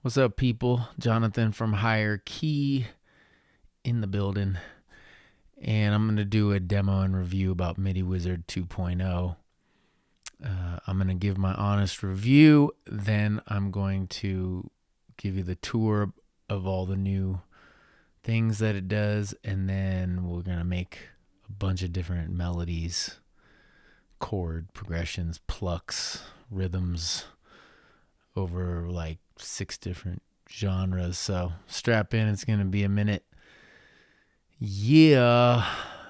What's up, people? Jonathan from Higher Key in the building. And I'm going to do a demo and review about MIDI Wizard 2.0. I'm going to give my honest review. Then I'm going to give you the tour of all the new things that it does. And then we're going to make a bunch of different melodies, chord progressions, plucks, rhythms over like 6 different genres. So strap in, it's going to be a minute. Yeah,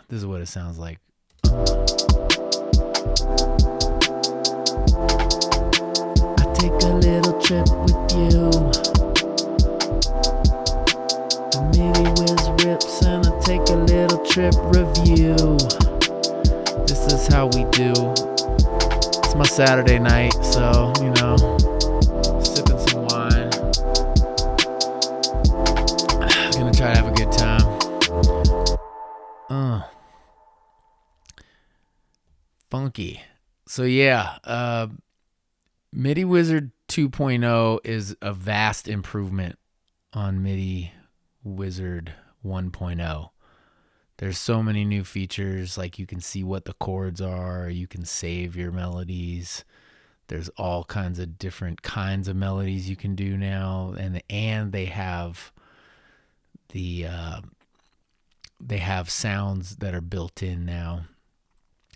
this is what it sounds like. I take a little trip with you. The MIDI Wiz rips and I take a little trip review. This is how we do. It's my Saturday night, so, you know, sipping some wine. Gonna try to have a good time. Funky. So yeah, MIDI Wizard 2.0 is a vast improvement on MIDI Wizard 1.0. There's so many new features, like you can see what the chords are, you can save your melodies. There's all kinds of different kinds of melodies you can do now, and they have they have sounds that are built in now,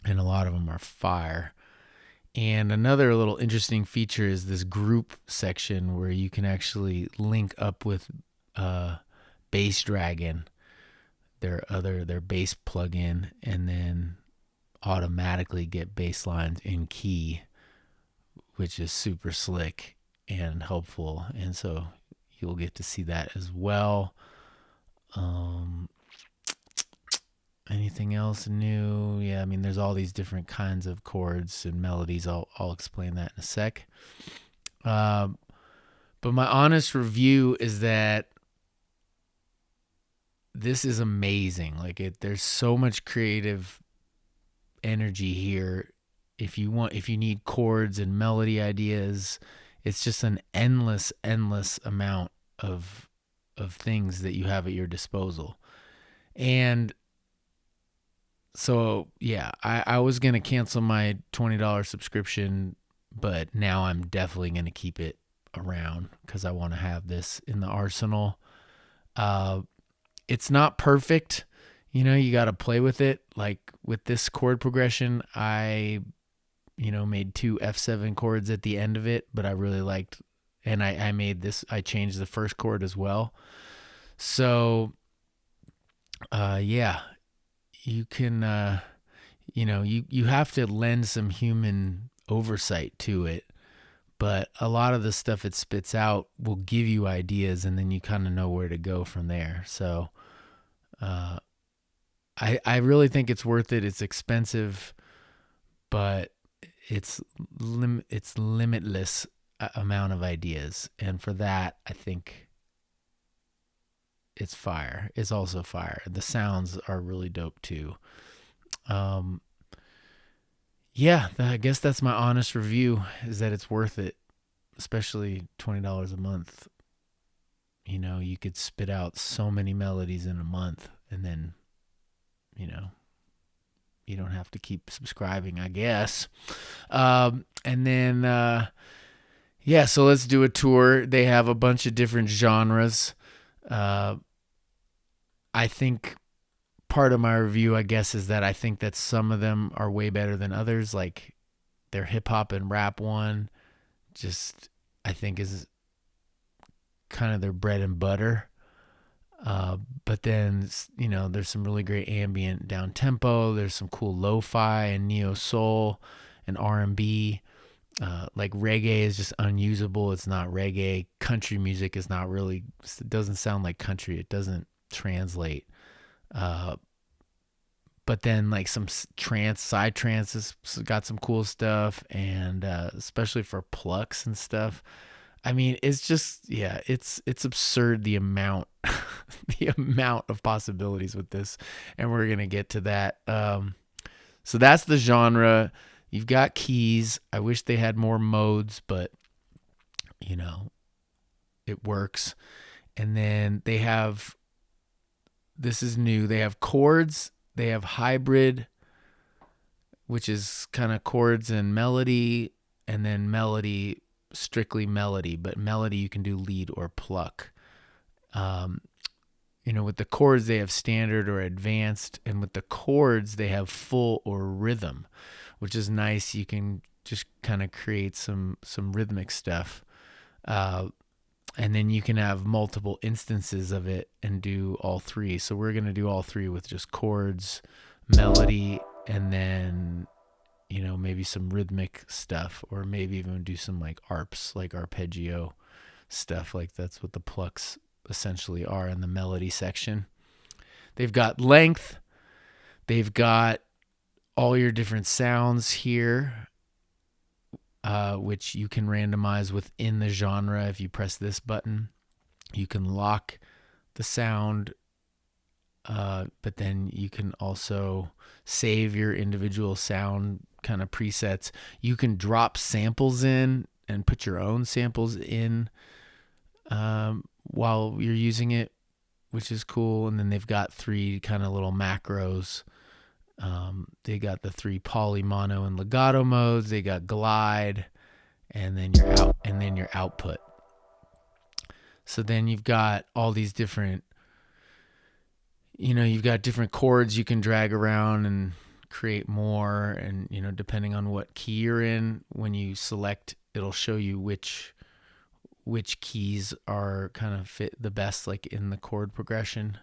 and a lot of them are fire. And another little interesting feature is this group section where you can actually link up with Bass Dragon, their bass plugin, and then automatically get bass lines in key, which is super slick and helpful. And so you'll get to see that as well. Anything else new? Yeah, I mean, there's all these different kinds of chords and melodies. I'll explain that in a sec. But my honest review is that this is amazing. Like, there's so much creative energy here. If you need chords and melody ideas, it's just an endless amount of things that you have at your disposal. And so, yeah, I was going to cancel my $20 subscription, but now I'm definitely going to keep it around because I want to have this in the arsenal. It's not perfect. You know, you got to play with it. Like with this chord progression, I made 2 F7 chords at the end of it, but I really liked, and I changed the first chord as well. So, yeah. You can, you have to lend some human oversight to it, but a lot of the stuff it spits out will give you ideas, and then you kind of know where to go from there. So, I really think it's worth it. It's expensive, but it's limitless amount of ideas, and for that, I think it's fire. It's also fire. The sounds are really dope too. Yeah, I guess that's my honest review, is that it's worth it, especially $20 a month. You know, you could spit out so many melodies in a month, and then, you don't have to keep subscribing, I guess. And then, yeah, so let's do a tour. They have a bunch of different genres. I think part of my review, I guess, is that I think that some of them are way better than others. Like their hip-hop and rap one, just I think is kind of their bread and butter. But then, there's some really great ambient down tempo. There's some cool lo-fi and neo soul and R&B. Like reggae is just unusable. It's not reggae. Country music is not really, it doesn't sound like country. It doesn't translate. But then like some side trance has got some cool stuff, and especially for plucks and stuff. I mean, it's just, yeah, it's absurd the amount of possibilities with this, and we're gonna get to that. So that's the genre. You've got keys. I wish they had more modes, but it works. And then they have, this is new, they have chords, they have hybrid, which is kind of chords and melody, and then melody, strictly melody, but melody you can do lead or pluck. With the chords they have standard or advanced, and with the chords they have full or rhythm, which is nice. You can just kind of create some rhythmic stuff. And then you can have multiple instances of it and do all three. So we're going to do all three with just chords, melody, and then, maybe some rhythmic stuff, or maybe even do some like arps, like arpeggio stuff. Like that's what the plucks essentially are in the melody section. They've got length. They've got all your different sounds here, which you can randomize within the genre. If you press this button, you can lock the sound, but then you can also save your individual sound kind of presets. You can drop samples in and put your own samples in while you're using it, which is cool. And then they've got 3 kind of little macros. They got the 3 poly, mono, and legato modes. They got glide, and then your output. So then you've got all these different, you've got different chords you can drag around and create more. And, depending on what key you're in, when you select, it'll show you which keys are kind of fit the best, like in the chord progression.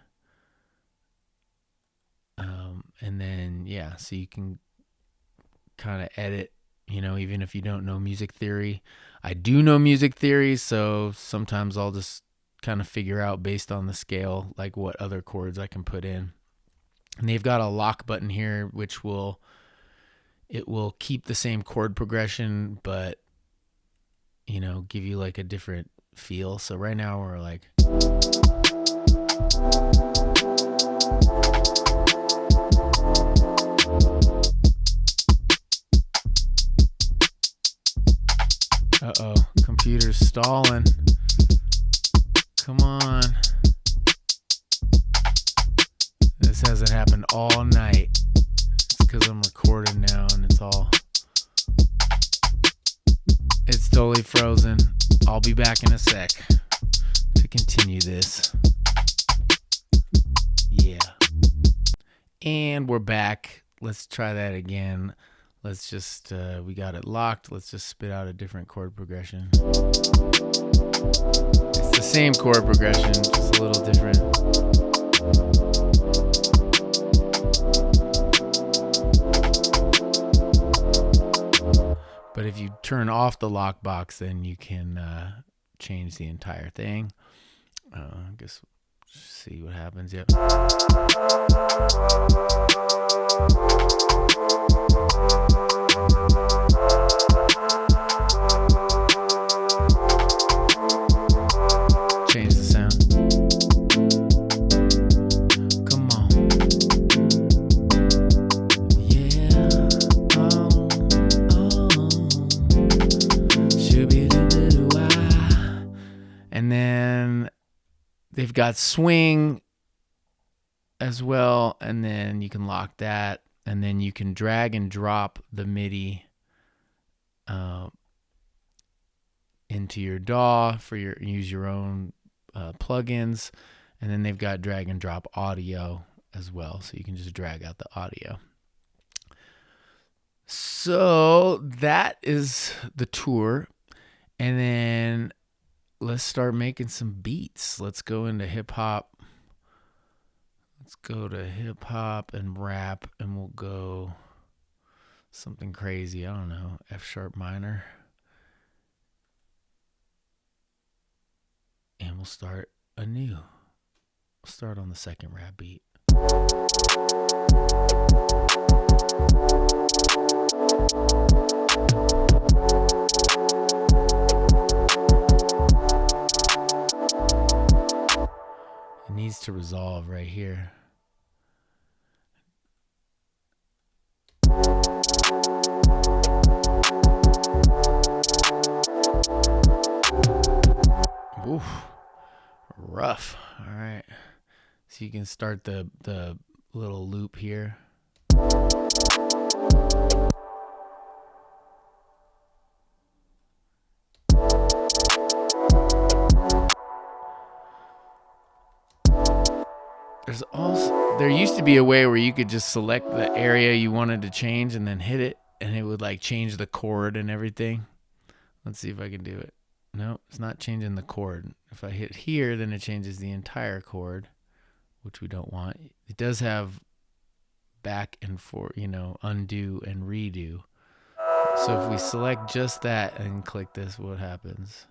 And then, so you can kind of edit, even if you don't know music theory. I do know music theory, so sometimes I'll just kind of figure out based on the scale, like what other chords I can put in. And they've got a lock button here, which will keep the same chord progression, but, give you like a different feel. So right now we're like... Uh-oh, computer's stalling. Come on. This hasn't happened all night. It's because I'm recording now and it's totally frozen. I'll be back in a sec to continue this. Yeah. And we're back. Let's try that again. Let's just, we got it locked. Let's just spit out a different chord progression. It's the same chord progression, just a little different. But if you turn off the lockbox, then you can change the entire thing. I guess see what happens. Yep. Change the sound. Come on. Yeah. And then they've got swing as well, and then you can lock that, and then you can drag and drop the MIDI into your DAW use your own plugins, and then they've got drag and drop audio as well, so you can just drag out the audio. So that is the tour, and then let's start making some beats. Let's go into hip hop. Let's go to hip hop and rap, and we'll go something crazy. I don't know, F sharp minor. And we'll start anew. We'll start on the second rap beat. It needs to resolve right here. Oof, rough. All right. So you can start the little loop here. There used to be a way where you could just select the area you wanted to change and then hit it, and it would like change the chord and everything. Let's see if I can do it. No, it's not changing the chord. If I hit here, then it changes the entire chord, which we don't want. It does have back and forth, undo and redo. So if we select just that and click this, what happens?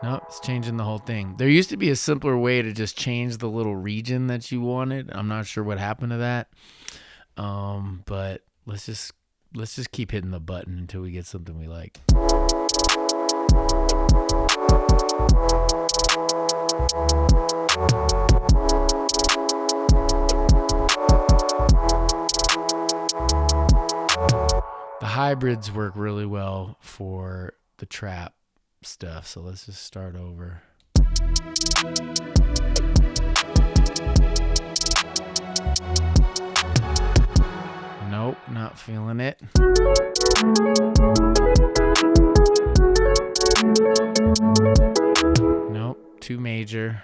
Nope, it's changing the whole thing. There used to be a simpler way to just change the little region that you wanted. I'm not sure what happened to that. But let's just keep hitting the button until we get something we like. The hybrids work really well for the trap stuff, so let's just start over. Nope, not feeling it. Nope, too major.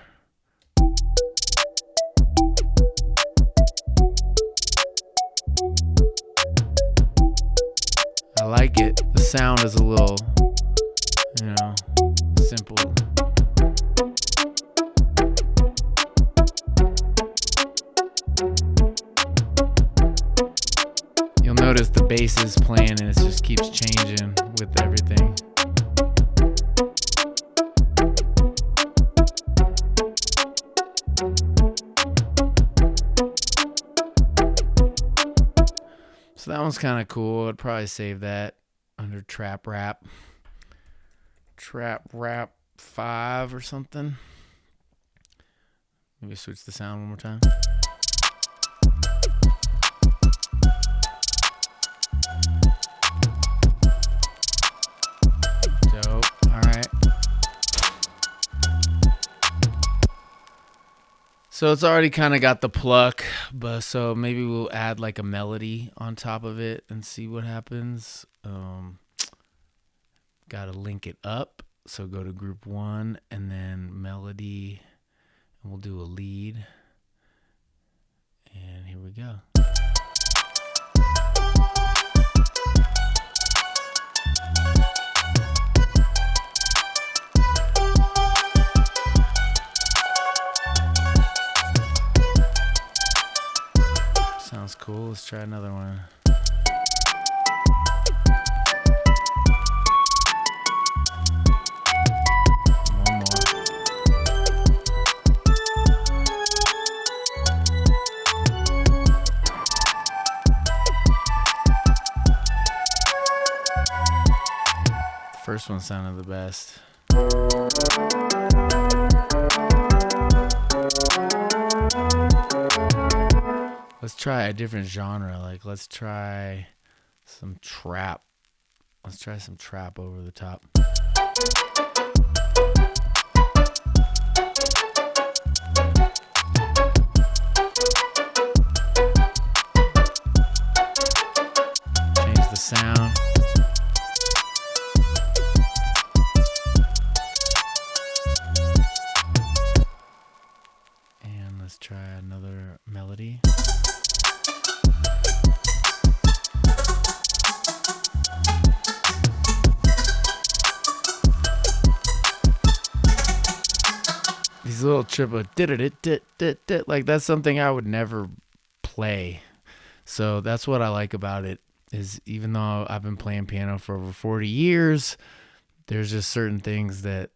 I like it. The sound is a little, simple. You'll notice the bass is playing and it just keeps changing with everything. So that one's kind of cool. I'd probably save that under Trap Rap 5 or something. Maybe switch the sound one more time. Dope. All right. So it's already kind of got the pluck, but so maybe we'll add like a melody on top of it and see what happens. Got to link it up. So go to group 1 and then melody, and we'll do a lead. And here we go. Sounds cool. Let's try another one. One more. The first one sounded the best. Let's try a different genre. Like, let's try some trap. Let's try some trap over the top. Change the sound. And let's try another melody. These little triple like that's something I would never play. So that's what I like about it, is even though I've been playing piano for over 40 years, there's just certain things that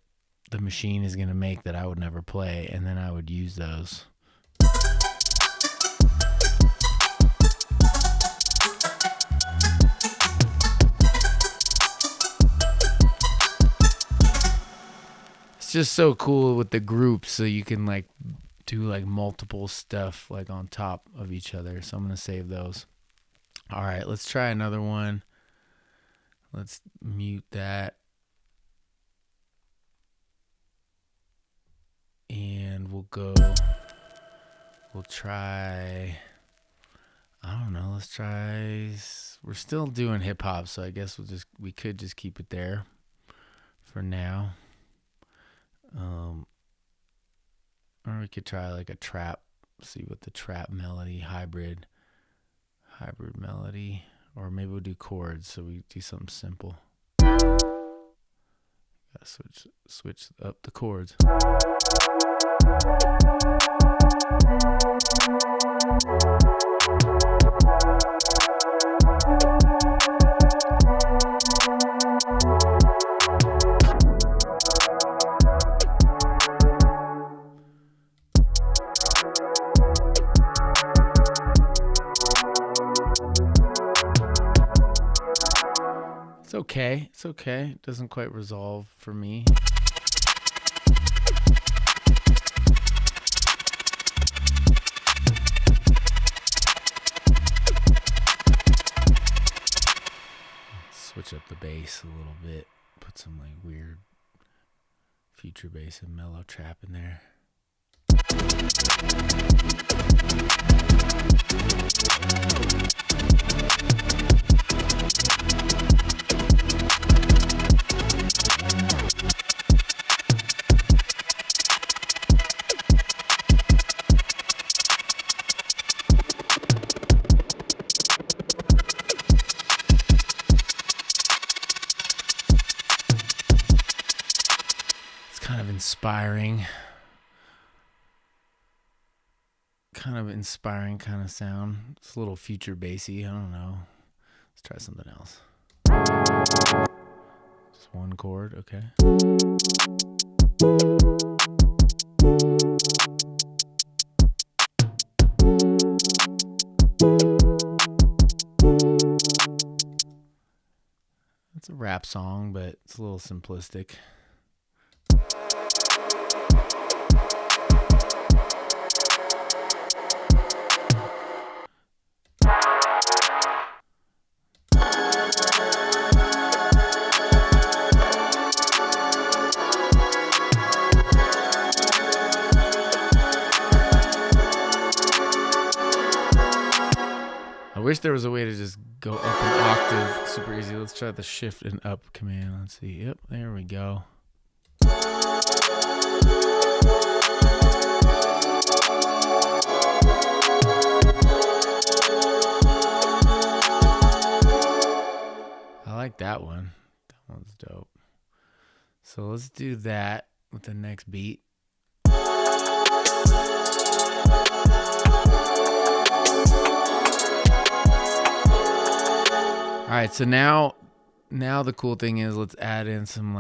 the machine is going to make that I would never play, and then I would use those. It's just so cool with the groups, so you can like do like multiple stuff like on top of each other. So I'm going to save those. All right, let's try another one. Let's mute that. we'll try, I don't know, let's try, we're still doing hip hop, so I guess we could just keep it there for now. Or we could try like a trap, see what the trap melody, hybrid melody, or maybe we'll do chords, so we do something simple. Gotta switch up the chords. It's okay. It doesn't quite resolve for me. Switch up the bass a little bit. Put some like weird future bass and mellow trap in there. Inspiring kind of sound. It's a little future bassy. I don't know. Let's try something else. Just one chord, okay. It's a rap song, but it's a little simplistic. I wish there was a way to just go up an octave super easy. Let's try the shift and up command. Let's see. Yep, there we go. I like that one. That one's dope. So let's do that with the next beat. All right, so now the cool thing is let's add in some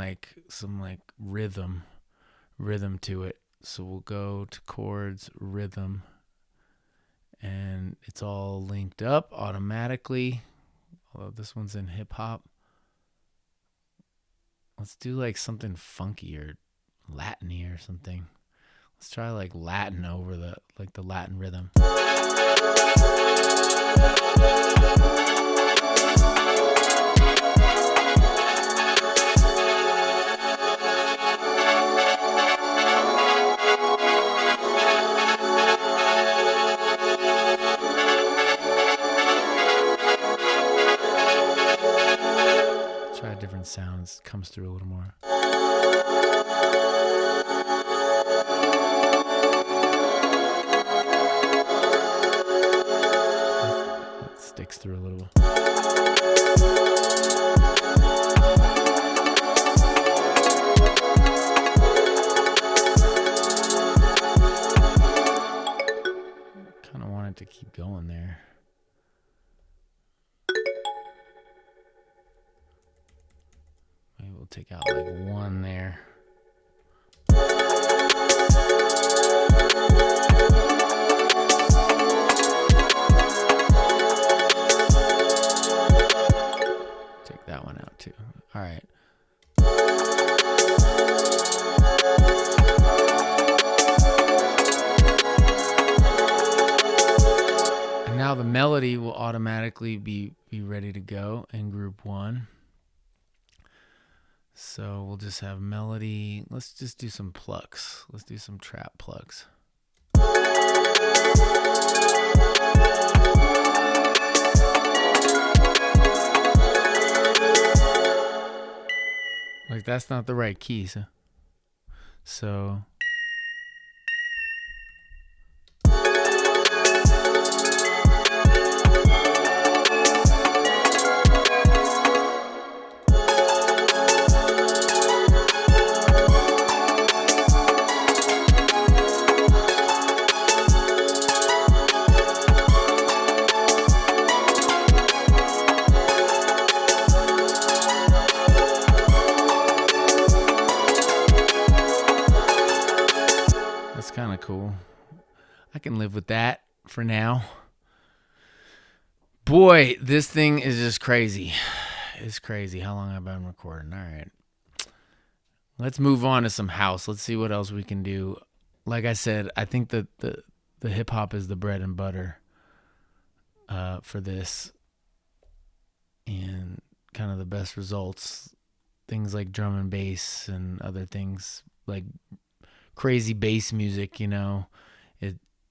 rhythm to it. So we'll go to chords, rhythm, and it's all linked up automatically. Although this one's in hip hop. Let's do like something funky or Latin-y or something. Let's try like Latin over the Latin rhythm. Try different sounds, comes through a little more. That sticks through a little. Kind of want it to keep going there. Maybe we'll take out like one there. Take that one out too. All right. And now the melody will automatically be ready to go in group 1. So we'll just have melody. Let's just do some plucks. Let's do some trap plucks. Like, that's not the right key, so that's kind of cool. I can live with that for now. Boy, this thing is just crazy. It's crazy how long I've been recording. All right. Let's move on to some house. Let's see what else we can do. Like I said, I think that the hip hop is the bread and butter for this, and kind of the best results. Things like drum and bass and other things like crazy bass music, you know,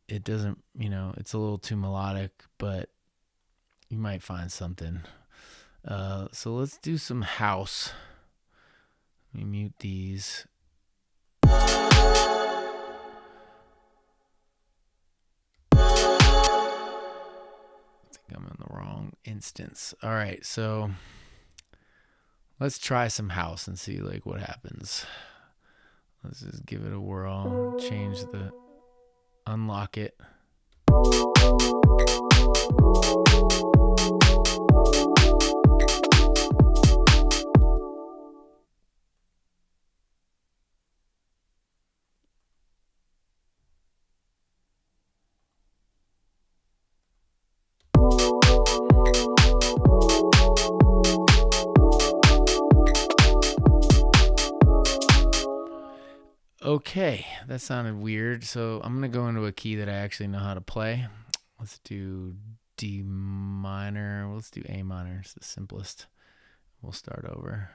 it doesn't, you know, it's a little too melodic, but you might find something. So let's do some house. Let me mute these. I think I'm in the wrong instance. All right, so let's try some house and see like what happens. Let's just give it a whirl. Unlock it. Okay, that sounded weird. So I'm going to go into a key that I actually know how to play. Let's do D minor. Let's do A minor. It's the simplest. We'll start over.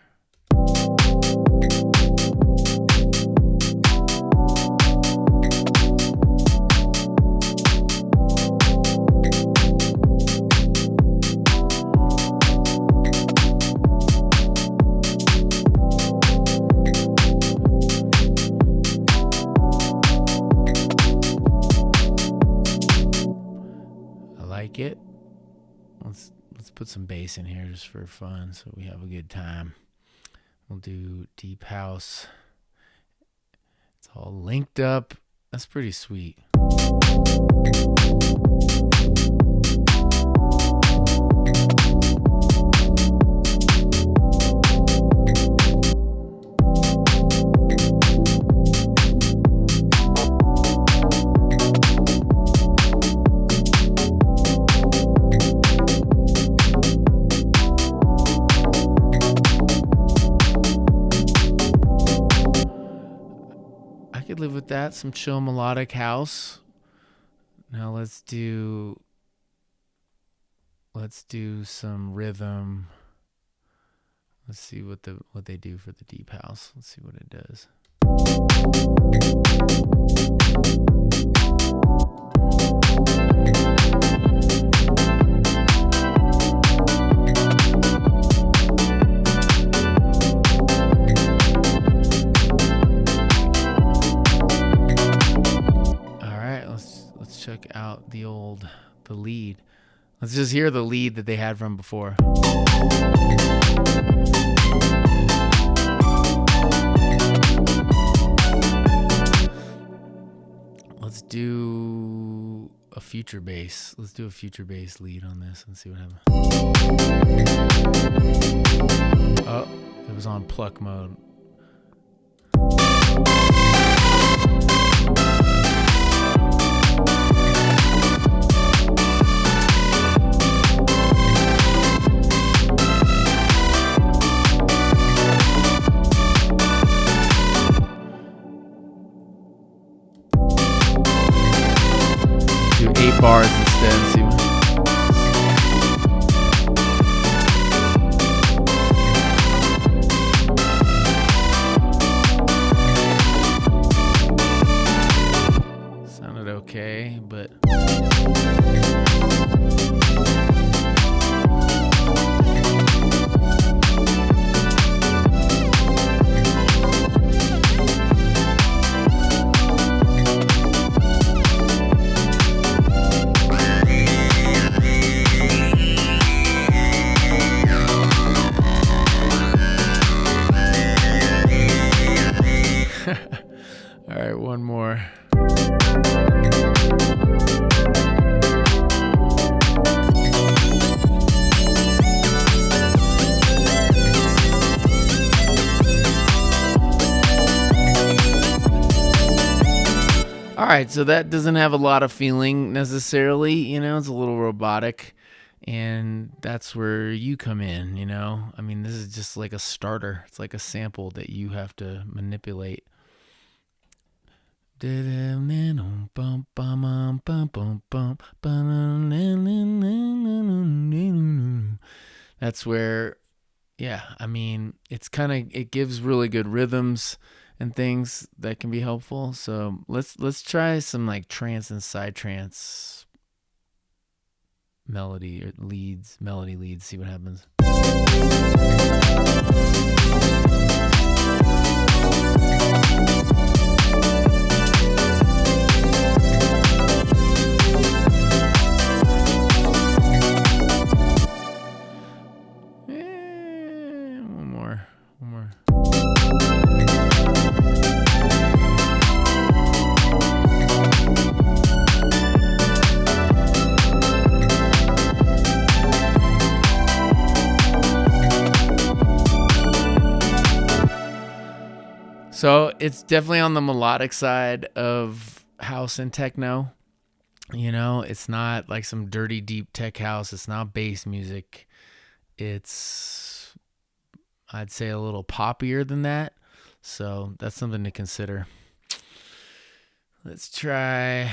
It. Let's put some bass in here just for fun so we have a good time. We'll do deep house. It's all linked up. That's pretty sweet. Live with that, some chill melodic house. Now let's do some rhythm. Let's see what they do for the deep house. Let's see what it does. Check out the lead. Let's just hear the lead that they had from before. Let's do a future bass. Let's do a future bass lead on this and see what happens. Oh, it was on pluck mode. Do 8 bars instead and see what. Sounded okay, but All right, one more. All right, so that doesn't have a lot of feeling necessarily, you know, it's a little robotic, and that's where you come in, you know. I mean, this is just like a starter. It's like a sample that you have to manipulate. That's where, yeah, I mean, it gives really good rhythms and things that can be helpful. So let's try some like trance and side trance melody leads, see what happens. One more. So it's definitely on the melodic side of house and techno. You know, it's not like some dirty, deep tech house. It's not bass music. It's, I'd say, a little poppier than that. So that's something to consider. Let's try.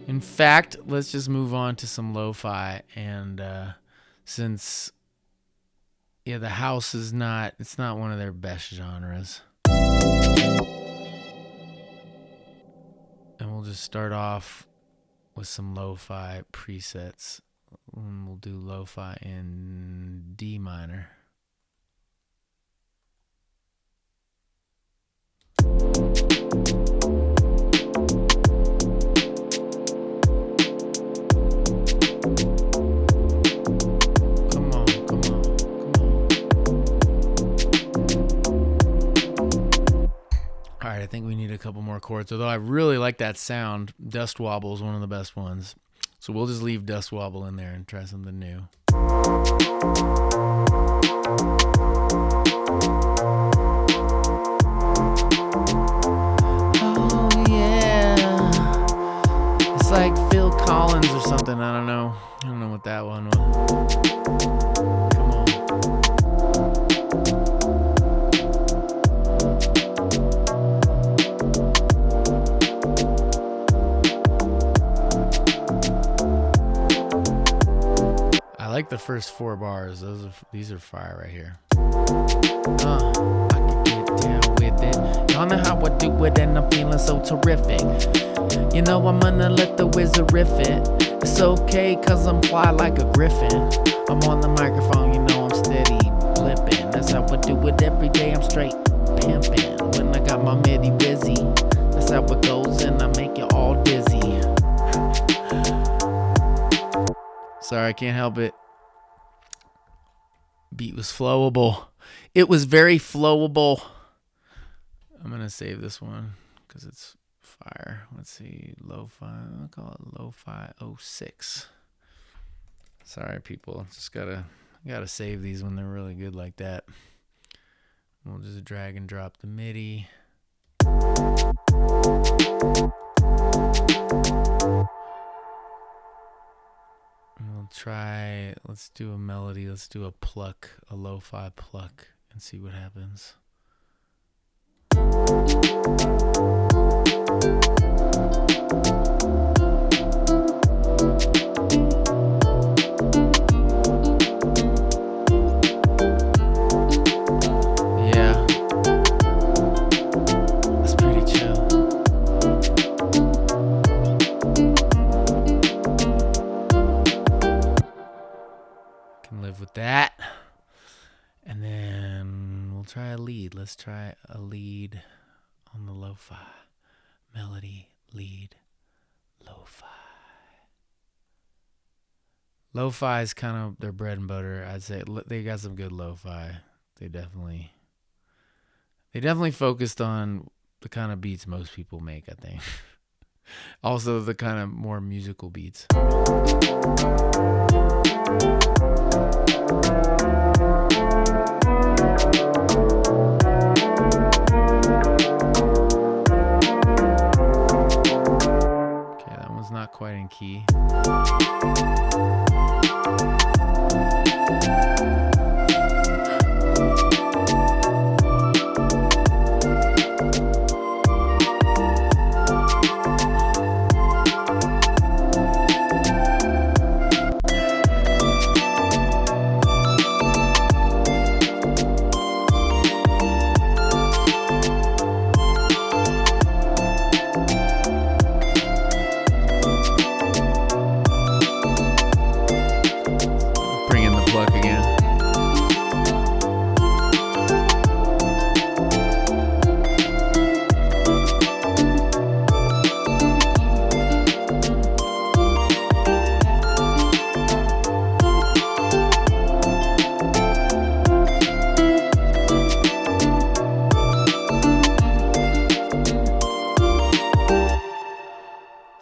In fact, let's just move on to some lo-fi. And since, yeah, the house is not, it's not one of their best genres. And we'll just start off with some lo-fi presets. And we'll do lo-fi in D minor. I think we need a couple more chords, although I really like that sound. Dust Wobble is one of the best ones. So we'll just leave Dust Wobble in there and try something new. Oh, yeah. It's like Phil Collins or something. I don't know what that one was. Come on. I like the first 4 bars. These are fire right here. I can get down with it. Y'all know how I do it, and I'm feeling so terrific. You know I'm gonna let the wizard riff it. It's okay, cause I'm fly like a griffin. I'm on the microphone, you know I'm steady blipping. That's how I do it every day. I'm straight pimping. When I got my MIDI busy, that's how it goes, and I make you all dizzy. Sorry, I can't help it. Beat was flowable. It was very flowable. I'm going to save this one because it's fire. Let's see. Lo-fi. I'll call it Lo-fi 06. Sorry, people. Just gotta save these when they're really good like that. We'll just drag and drop the MIDI. We'll try, let's do a melody, let's do a pluck, a lo-fi pluck, and see what happens. Yeah. That's pretty chill. Can live with that. And then we'll try a lead. Let's try a lead on the lo-fi. Melody, lead, lo-fi. Lo-fi is kind of their bread and butter. I'd say they got some good lo-fi. They definitely focused on the kind of beats most people make, I think. Also the kind of more musical beats. Okay, that one's not quite in key.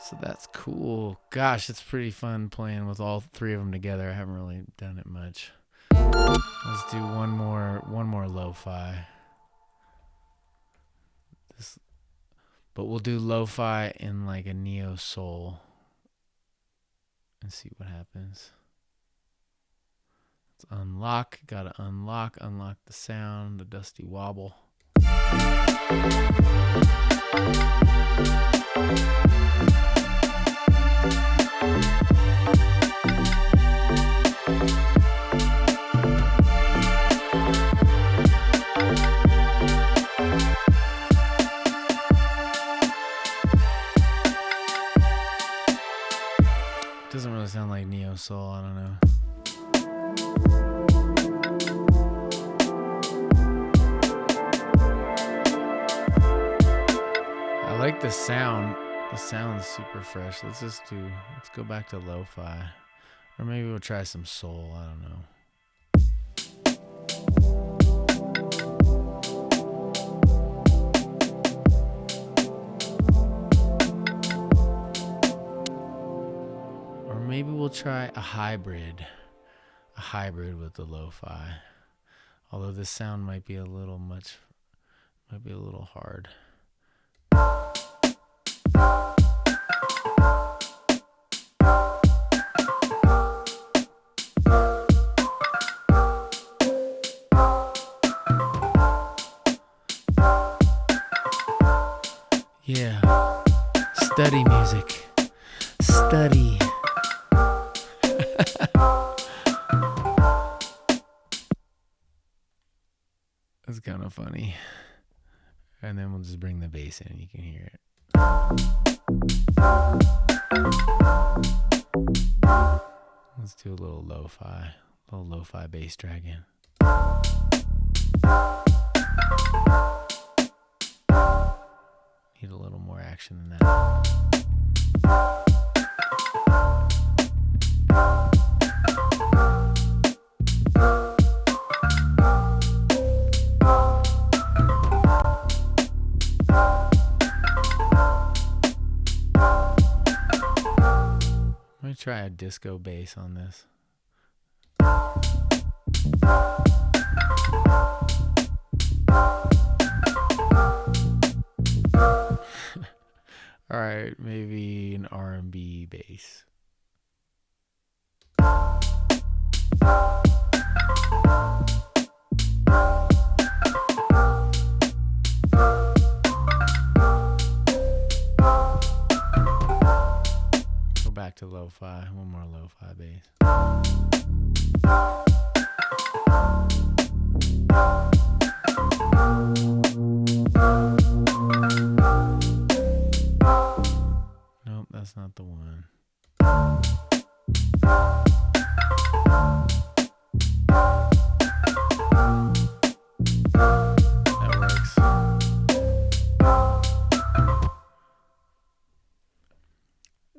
So that's cool. Gosh, it's pretty fun playing with all three of them together. I haven't really done it much. Let's do one more lo-fi. But we'll do lo-fi in like a neo soul and see what happens. Let's unlock. Gotta unlock the sound, the dusty wobble. Doesn't really sound like neo soul, I don't know. I like the sound. The sound's super fresh. Let's go back to lo-fi. Or maybe we'll try some soul, I don't know. Maybe we'll try a hybrid with the lo-fi. Although this sound might be a little hard. Yeah, study music, study. That's kind of funny. And then we'll just bring the bass in, you can hear it. Let's do a little lo-fi bass drag in. Need a little more action than that. Try a disco bass on this. All right, maybe an R&B bass. Back to lo-fi, one more lo-fi bass. Nope, that's not the one. That works.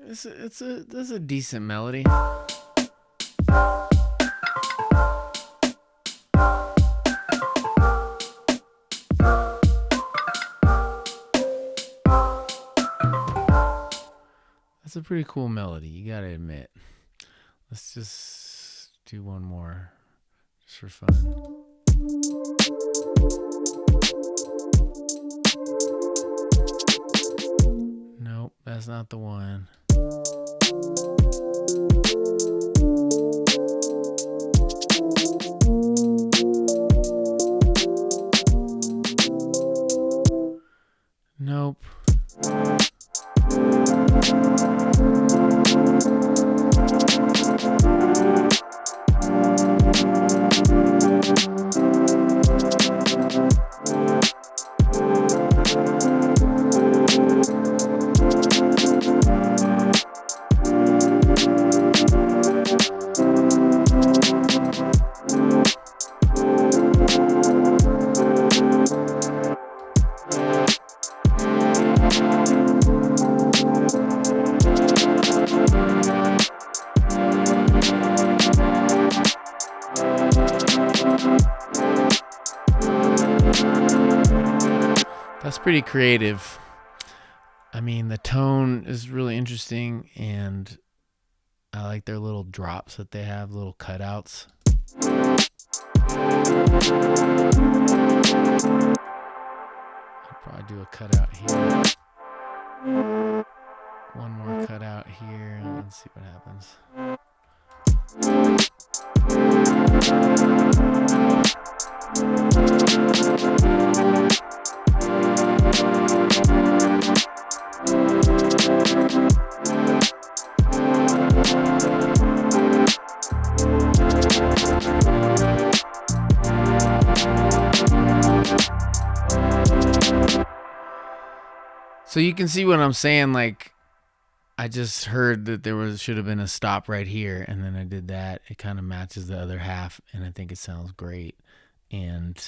This is a decent melody. That's a pretty cool melody, you gotta admit. Let's just do one more, just for fun. Nope, that's not the one. Nope. That's pretty creative. I mean, the tone is really interesting, and I like their little drops that they have, little cutouts. I'll probably do a cutout here. One more cutout here, and let's see what happens. So you can see what I'm saying, like, I just heard that there should have been a stop right here, and then I did that. It kind of matches the other half, and I think it sounds great. And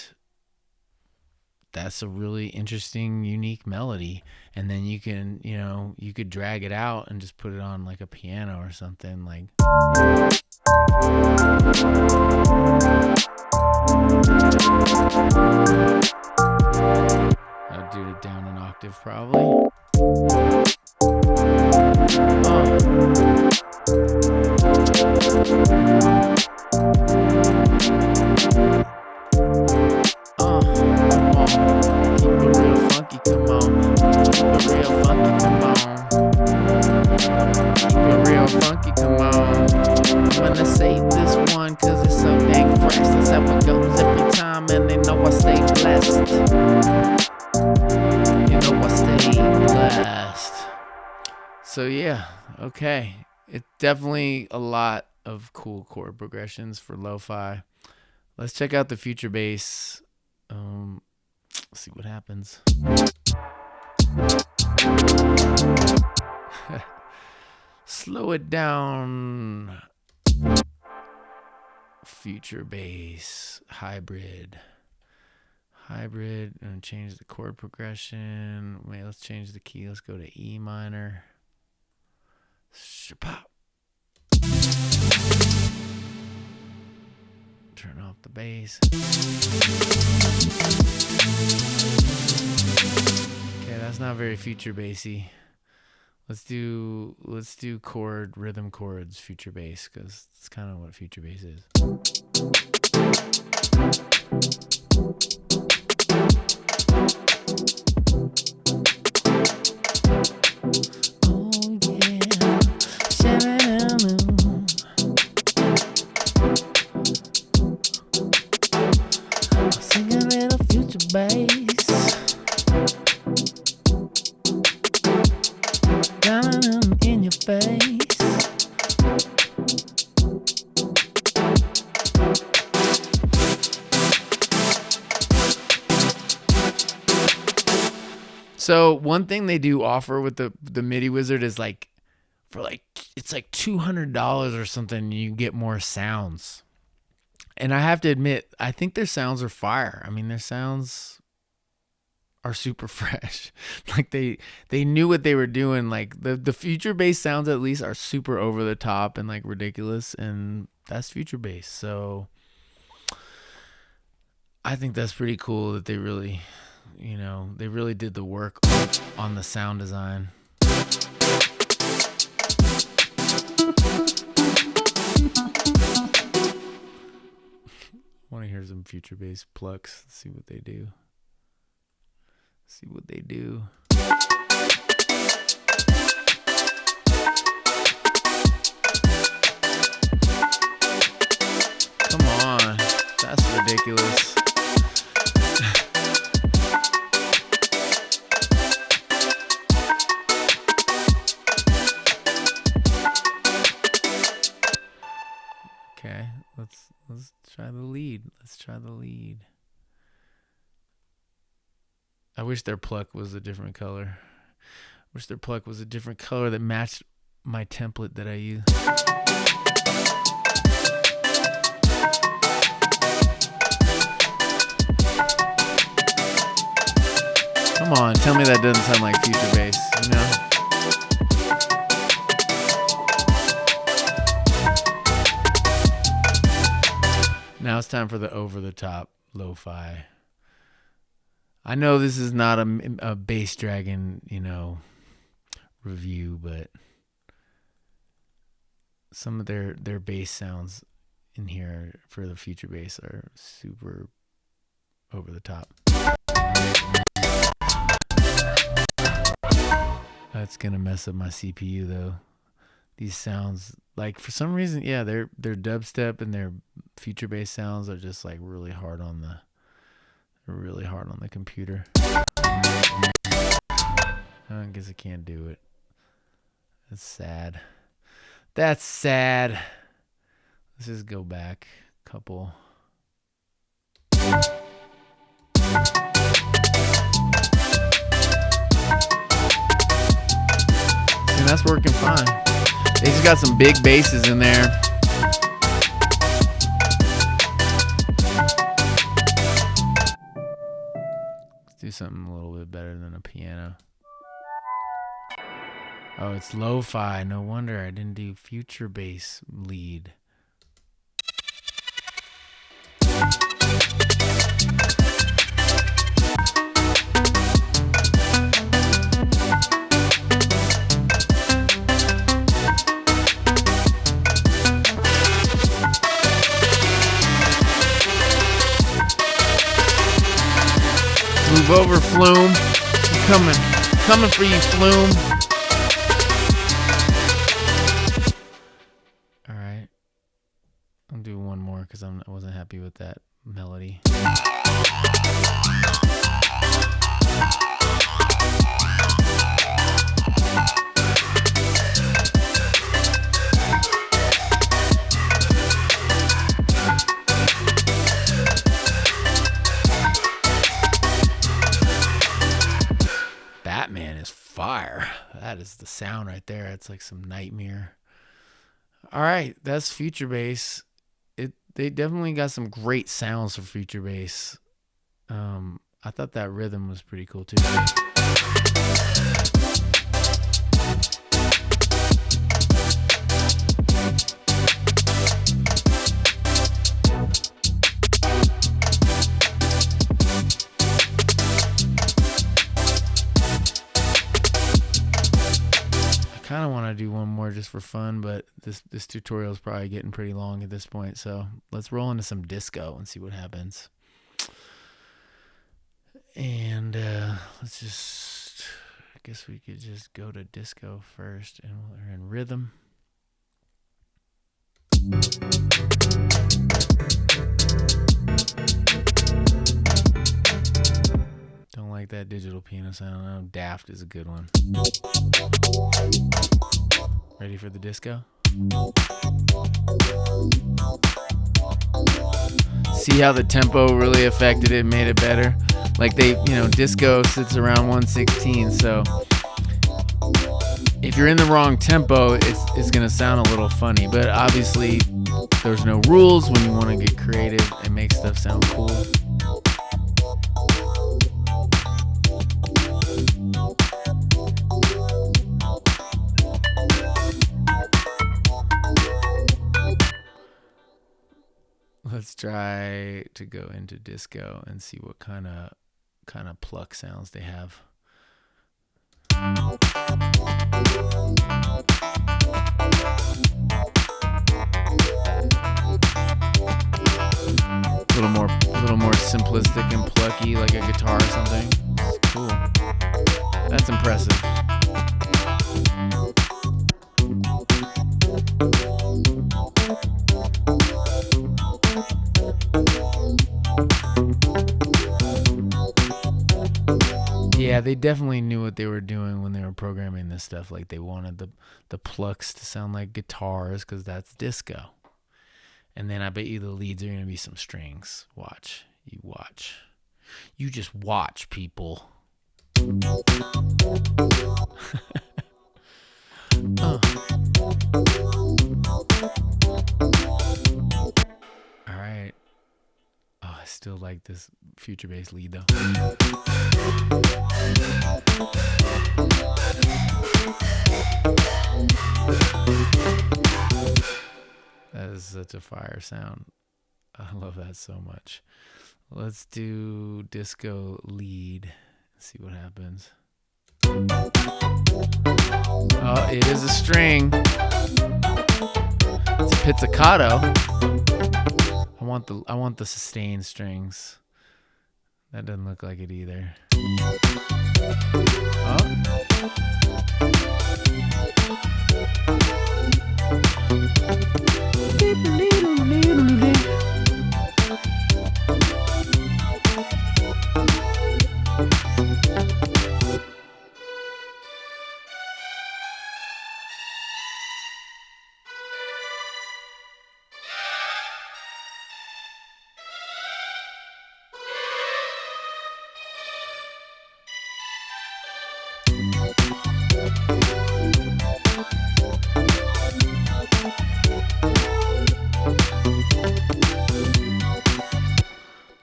that's a really interesting, unique melody. And then you can, you could drag it out and just put it on like a piano or something, like. I'll do it down an octave probably. So yeah, okay. It's definitely a lot of cool chord progressions for lo-fi. Let's check out the future bass. Let's see what happens. Slow it down. Future bass, hybrid. And change the chord progression. Wait, let's change the key. Let's go to E minor. Pop. Turn off the bass. Okay, that's not very future bassy. Let's do rhythm chords future bass, because it's kind of what future bass is. So one thing they do offer with the MIDI Wizard is it's like $200 or something. You get more sounds, and I have to admit, I think their sounds are fire. I mean, their sounds are super fresh. Like they knew what they were doing. Like the future bass sounds at least are super over the top and like ridiculous, and that's future bass. So I think that's pretty cool that they really, they really did the work on the sound design. I want to hear some future bass plucks. Let's see what they do. Come on. That's ridiculous. Okay, let's try the lead. I wish their pluck was a different color. That matched my template that I use. Come on, tell me that doesn't sound like future bass, Now it's time for the over-the-top lo-fi. I know this is not a Bass Dragon, review, but some of their bass sounds in here for the future bass are super over the top. That's gonna mess up my CPU though. These sounds, like for some reason, yeah, their dubstep and their future bass sounds are just like really hard on the computer. I guess I can't do it. That's sad. Let's just go back a couple. And that's working fine. They just got some big basses in there. Let's do something a little bit better than a piano. Oh, it's lo-fi. No wonder I didn't do future bass lead. Move over, Flume. I'm coming for you, Flume. All right, I'll do one more because I wasn't happy with that melody. Batman is fire. That is the sound right there. It's like some nightmare. All right, that's future bass. They definitely got some great sounds for future bass. I thought that rhythm was pretty cool too. I kind of want to do one more just for fun, but this tutorial is probably getting pretty long at this point, so let's roll into some disco and see what happens. And let's just, I guess we could just go to disco first, and we're in rhythm. Don't like that digital piano sound. I know Daft is a good one. Ready for the disco? See how the tempo really affected it, made it better? Like disco sits around 116, so if you're in the wrong tempo, it's gonna sound a little funny. But obviously, there's no rules when you want to get creative and make stuff sound cool. Let's try to go into disco and see what kind of pluck sounds they have. A little more simplistic and plucky, like a guitar or something. Cool. That's impressive. Yeah, they definitely knew what they were doing when they were programming this stuff. Like, they wanted the plucks to sound like guitars because that's disco. And then I bet you the leads are going to be some strings. Watch. You watch. You just watch, people. All right. Oh, I still like this future bass lead though. That is such a fire sound. I love that so much. Let's do disco lead. See what happens. Oh, it is a string. It's a pizzicato. I want the sustained strings. That doesn't look like it either. Oh.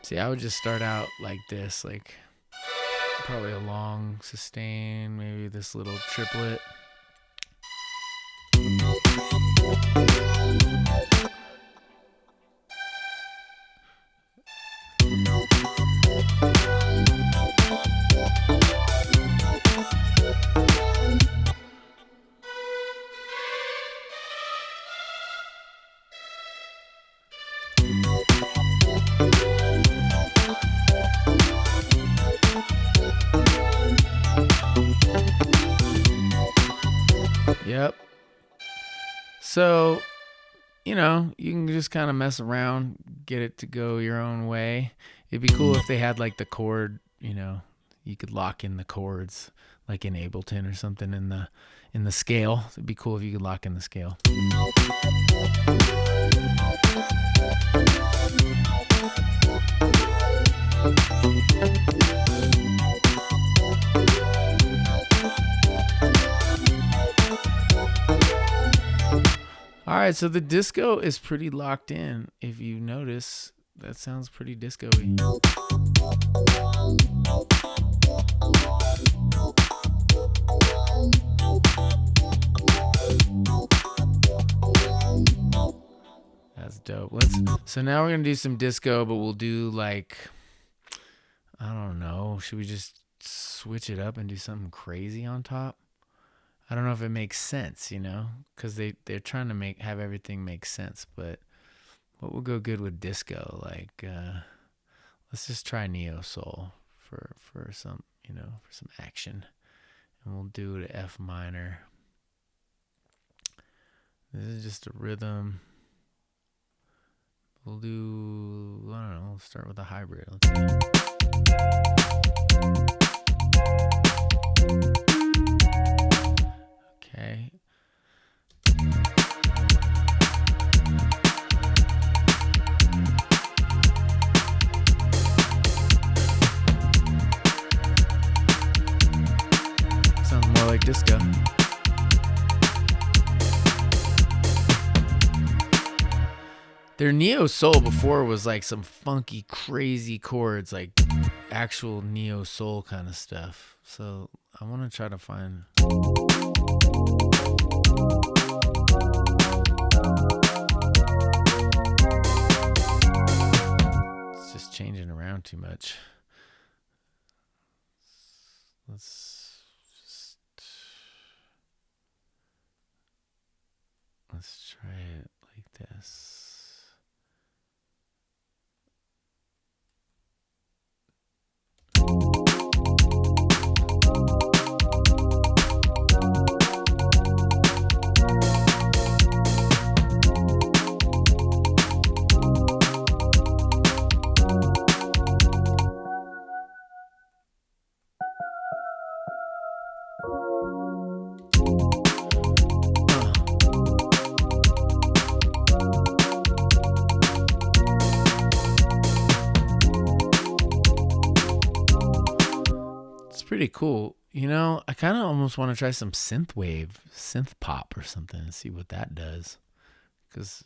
See, I would just start out like this, like probably a long sustain, maybe this little triplet. Yep. So, you know, you can just kind of mess around, get it to go your own way. It'd be cool if they had like the chord, you know, you could lock in the chords like in Ableton or something in the scale. It'd be cool if you could lock in the scale. All right, so the disco is pretty locked in. If you notice, that sounds pretty disco-y. That's dope. So now we're gonna do some disco, but we'll do like, I don't know. Should we just switch it up and do something crazy on top? I don't know if it makes sense, you know, because they're trying to have everything make sense. But what will go good with disco? Like, let's just try neo soul for some, you know, for some action, and we'll do the F minor. This is just a rhythm. We'll do, I don't know. We'll start with a hybrid. Let's see. Okay. Sounds more like disco. Their neo soul before was like some funky, crazy chords, like actual neo soul kind of stuff. So I want to try to find. too much. Let's try it like this. Pretty cool. You know, I kind of almost want to try some synth pop or something and see what that does. Because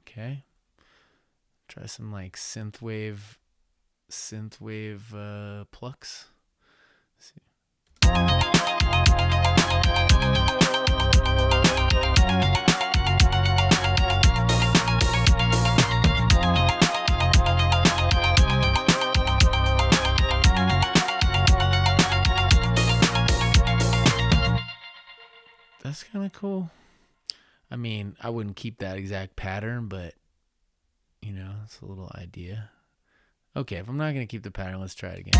okay. Try some like synthwave plucks. Let's see. That's kind of cool. I mean, I wouldn't keep that exact pattern, but you know, it's a little idea. Okay, if I'm not going to keep the pattern, let's try it again.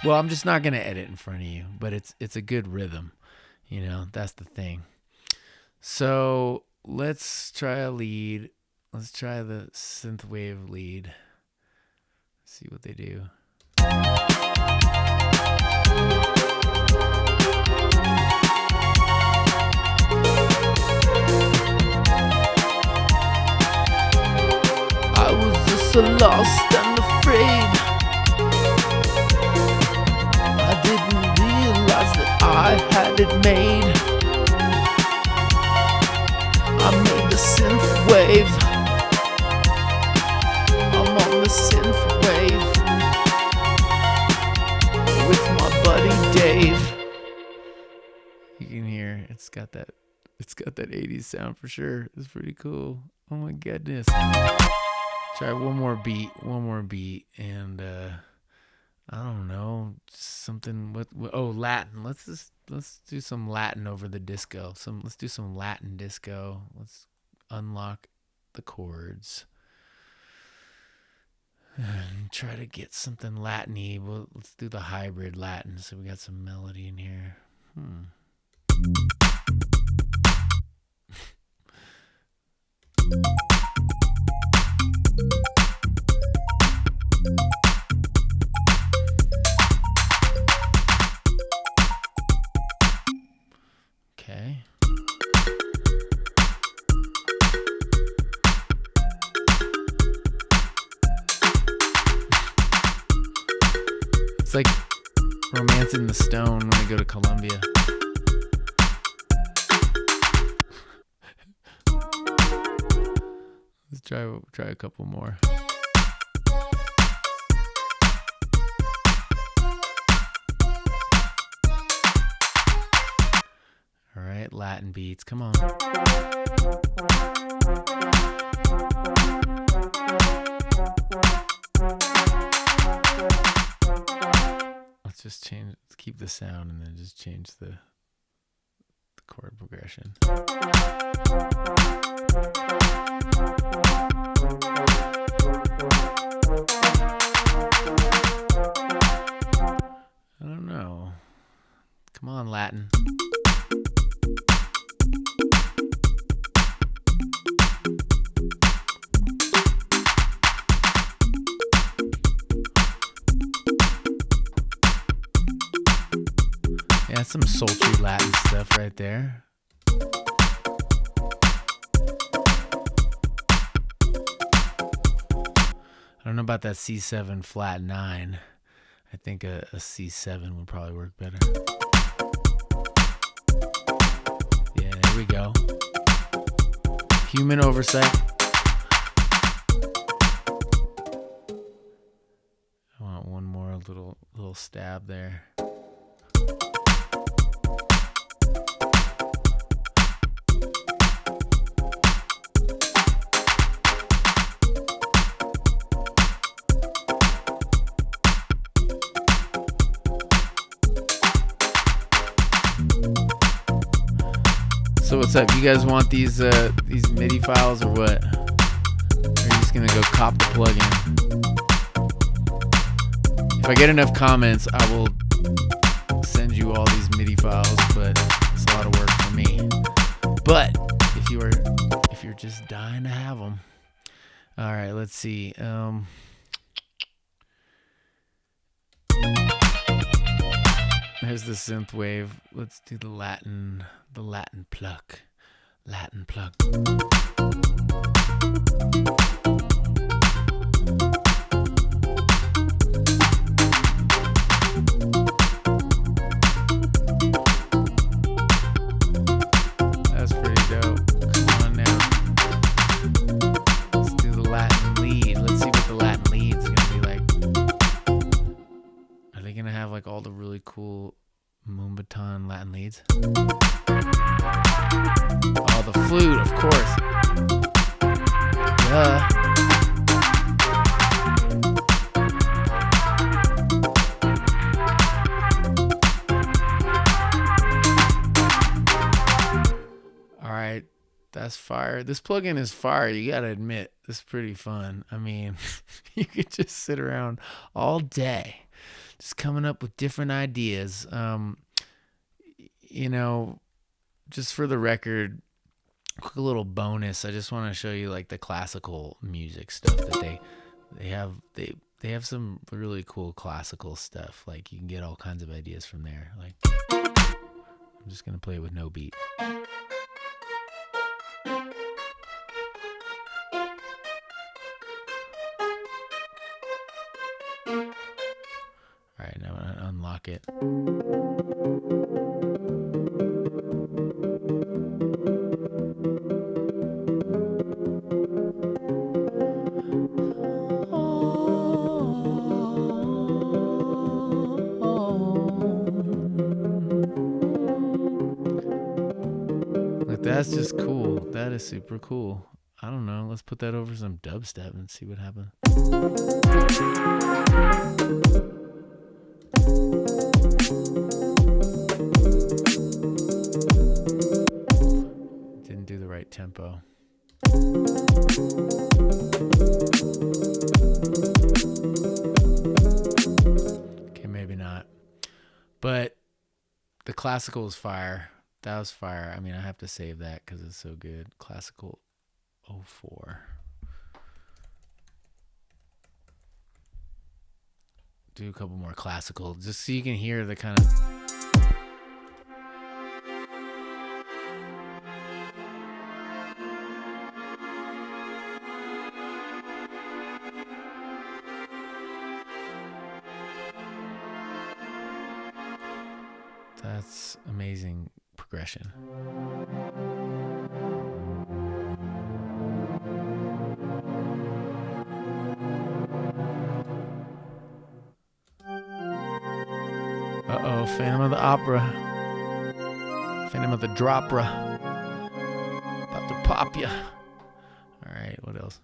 Well, I'm just not going to edit in front of you, but it's a good rhythm. You know, that's the thing. So let's try a lead. Let's try the synthwave lead. See what they do. So lost and afraid, I didn't realize that I had it made. I made the synth wave. I'm on the synth wave with my buddy Dave. You can hear it's got that 80s sound for sure. It's pretty cool. Oh my goodness. Try one more beat, and I don't know, something with Latin. Let's do some Latin over the disco. Let's do some Latin disco. Let's unlock the chords and try to get something Latin-y. Well, let's do the hybrid Latin. So we got some melody in here. Okay. It's like Romancing the Stone when I go to Colombia. Let's try a couple more. All right, Latin beats. Come on. Let's keep the sound and then just change the chord progression. I don't know. Come on, Latin. Yeah, some sultry Latin stuff right there. I don't know about that C7 flat 9. I think a C7 would probably work better. Yeah, there we go. Human oversight. I want one more little stab there. So what's up? You guys want these MIDI files or what? Or are you just gonna go cop the plugin? If I get enough comments, I will send you all these MIDI files, but it's a lot of work for me. But if you're just dying to have them, all right. Let's see. There's the synth wave. Let's do the Latin pluck. Latin pluck. That's pretty dope. Come on now. Let's do the Latin lead. Let's see what the Latin lead's gonna be like. Are they gonna have like all the really cool Moombaton Latin leads? Oh, the flute, of course. Duh. All right, that's fire. This plugin is fire. You gotta admit, this is pretty fun. I mean, you could just sit around all day, just coming up with different ideas. You know, just for the record, quick little bonus. I just want to show you like the classical music stuff that they have. They have some really cool classical stuff. Like you can get all kinds of ideas from there. Like I'm just gonna play it with no beat. All right, now I'm gonna unlock it. Like that's just cool. That is super cool. I don't know. Let's put that over some dubstep and see what happens. Didn't do the right tempo. Okay, maybe not. But the classical is fire. That was fire. I mean, I have to save that because it's so good. Classical 04. Do a couple more classical just so you can hear the kind of... That's amazing progression. Uh-oh, Phantom of the Opera. Phantom of the Dropra. About to pop ya. All right, what else?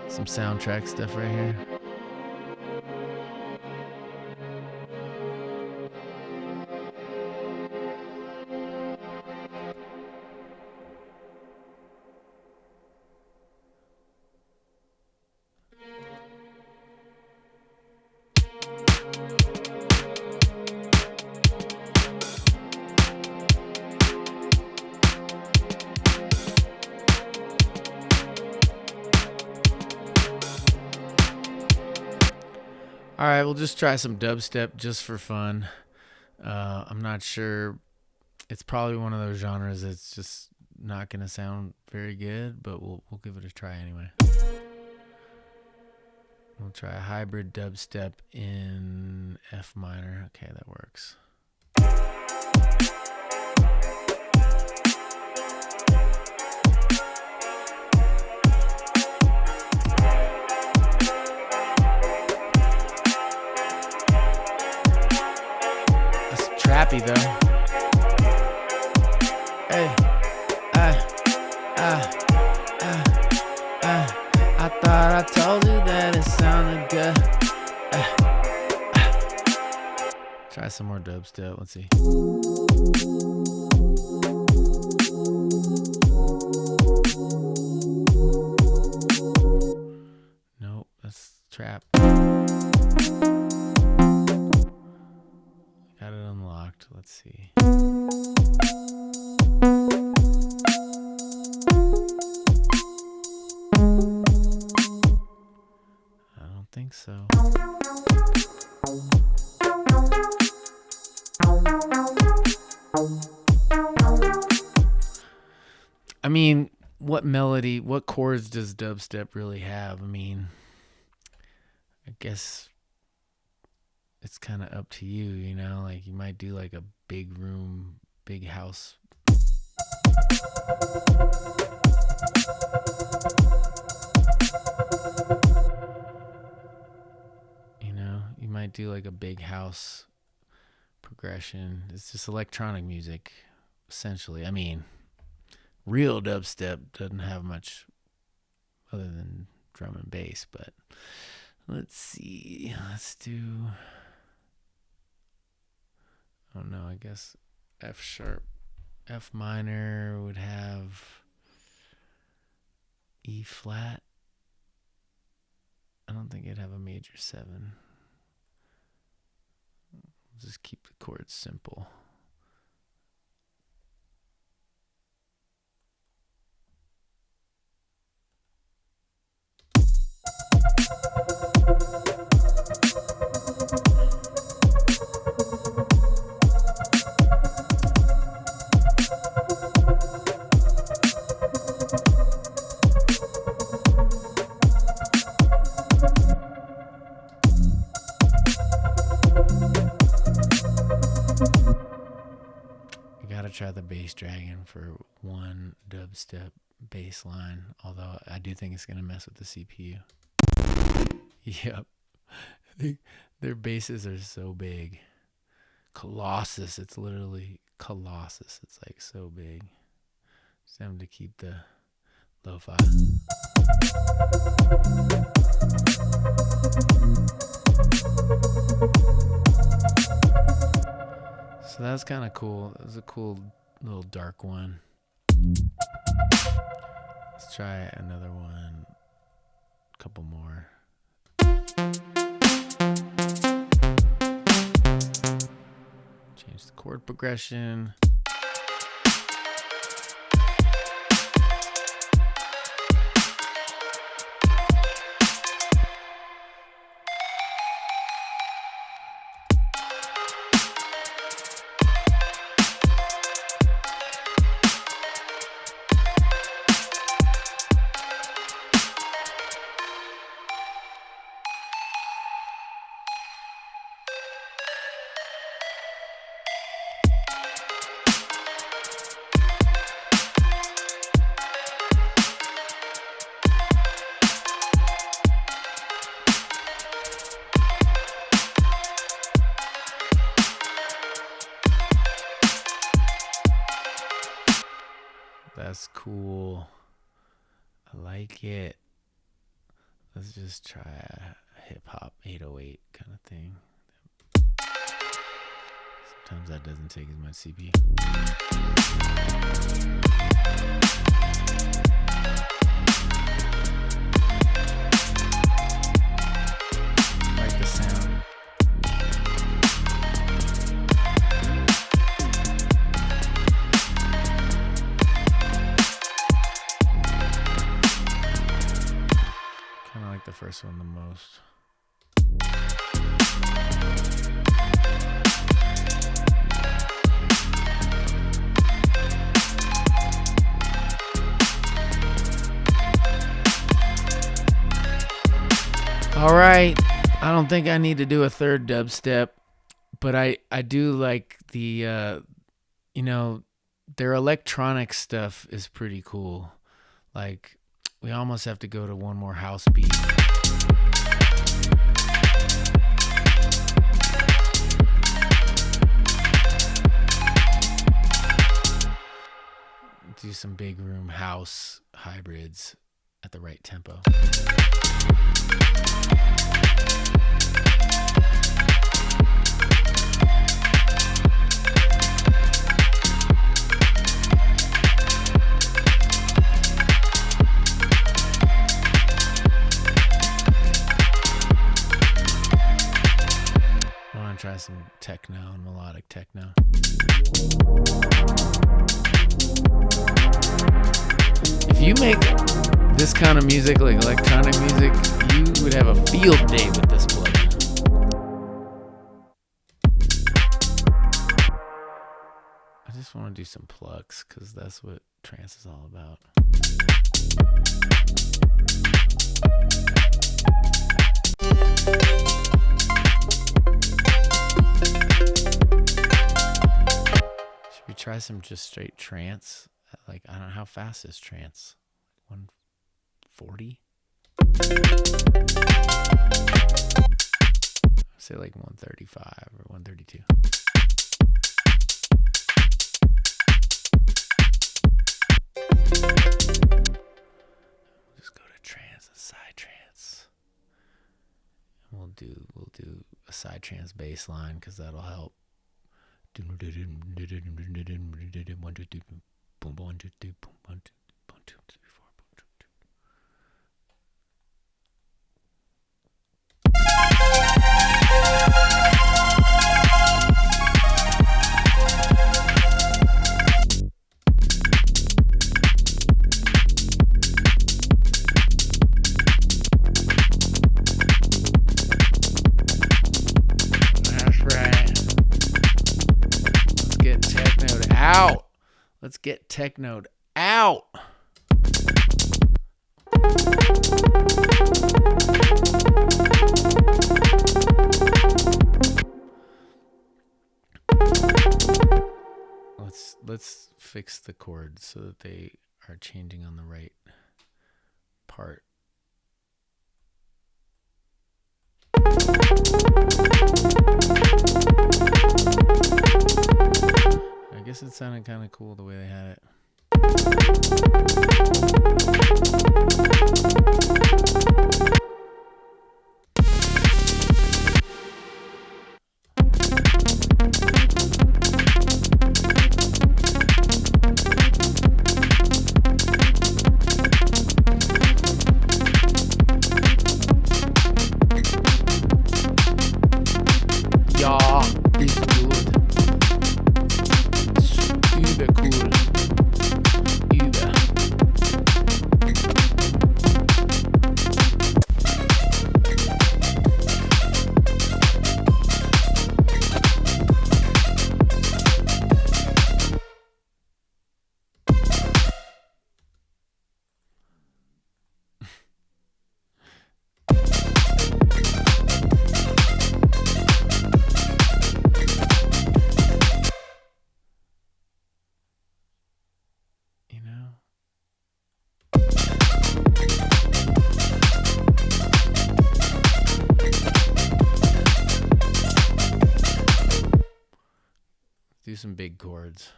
Some soundtrack stuff right here. All right, we'll just try some dubstep just for fun. I'm not sure It's probably one of those genres that's just not going to sound very good, but we'll give it a try anyway. We'll try a hybrid dubstep in F minor. Okay, that works. That's trappy though. Hey, I thought I told you that it sounded good. Try some more dubstep. Let's see. Nope, that's trap. Got it unlocked. Let's see. Think so. I mean, what chords does dubstep really have? I mean, I guess it's kind of up to you, you know? Like, you might do like a big room, big house. You might do like a big house progression. It's just electronic music, essentially. I mean, real dubstep doesn't have much other than drum and bass, but let's see. Let's do, oh no, I guess F sharp. F minor would have E flat. I don't think it'd have a major 7. Just keep the chords simple. Try the bass dragon for one dubstep bass line, although I do think it's going to mess with the CPU. Yep. Their basses are so big. Colossus. It's literally Colossus. It's like so big. Just having to keep the LoFi. So that's kind of cool. That was a cool little dark one. Let's try another one. A couple more. Change the chord progression. That's cool. I like it. Let's just try a hip-hop 808 kind of thing. Sometimes that doesn't take as much CPU. I like the sound. The first one the most. All right, I don't think I need to do a third dubstep, but I do like the, their electronic stuff is pretty cool. Like, we almost have to go to one more house beat. Do some big room house hybrids at the right tempo. I want to try some techno and melodic techno. If you make this kind of music, like electronic music, you would have a field day with this plugin. I just want to do some plucks because that's what trance is all about. Should we try some just straight trance? Like, I don't know, how fast is trance? 140? Say like 135 or 132. Just go to trance and side trance. And we'll do a side trance bass line because that'll help. 1, 2, 3, 4, 1, 2, 3, boom, 1, 2, 3, boom, 1, 2, 1, 2, 3, 4, boom, 2, 2. That's right. Let's get technoed out. Let's get technoed out. Let's fix the chords so that they are changing on the right part. I guess it sounded kind of cool the way they had it. Ja, ist gut. Übercool. Über. Do some big chords.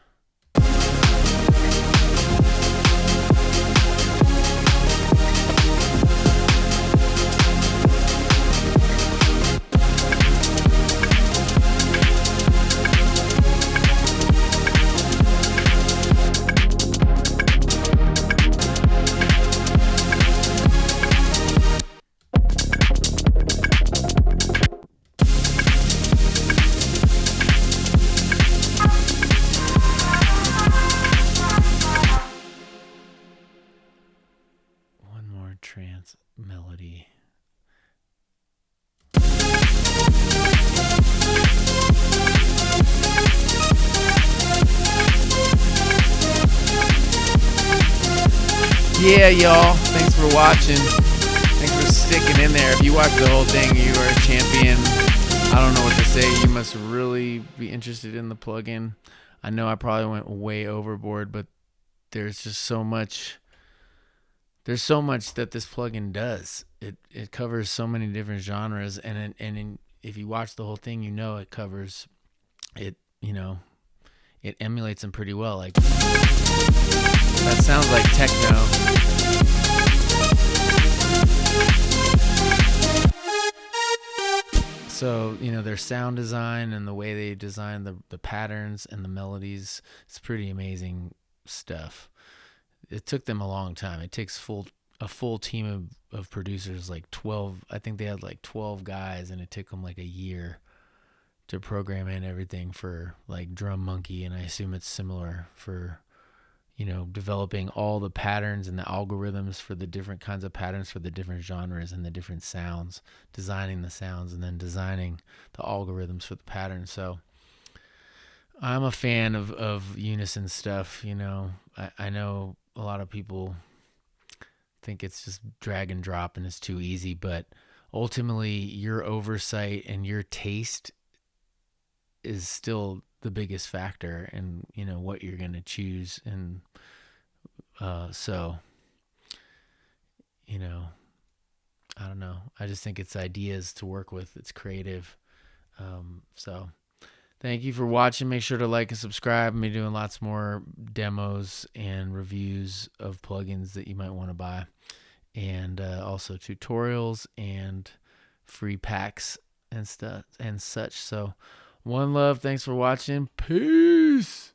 Trance melody. Yeah, y'all. Thanks for watching. Thanks for sticking in there. If you watch the whole thing, you are a champion. I don't know what to say. You must really be interested in the plugin. I know I probably went way overboard, but there's just so much. There's so much that this plugin does. It covers so many different genres, and if you watch the whole thing, you know it covers it. You know, it emulates them pretty well. Like that sounds like techno. So, you know, their sound design and the way they design the patterns and the melodies, it's pretty amazing stuff. It took them a long time. It takes a full team of producers, like 12. I think they had like 12 guys, and it took them like a year to program in everything for like Drum Monkey, and I assume it's similar for, you know, developing all the patterns and the algorithms for the different kinds of patterns for the different genres and the different sounds, designing the sounds and then designing the algorithms for the patterns. So I'm a fan of Unison stuff. You know, I know a lot of people think it's just drag and drop and it's too easy, but ultimately your oversight and your taste is still the biggest factor in, you know, what you're going to choose. And so, you know, I don't know. I just think it's ideas to work with. It's creative. So thank you for watching. Make sure to like and subscribe. I'm doing lots more demos and reviews of plugins that you might want to buy, and also tutorials and free packs and stuff and such. So one love. Thanks for watching. Peace.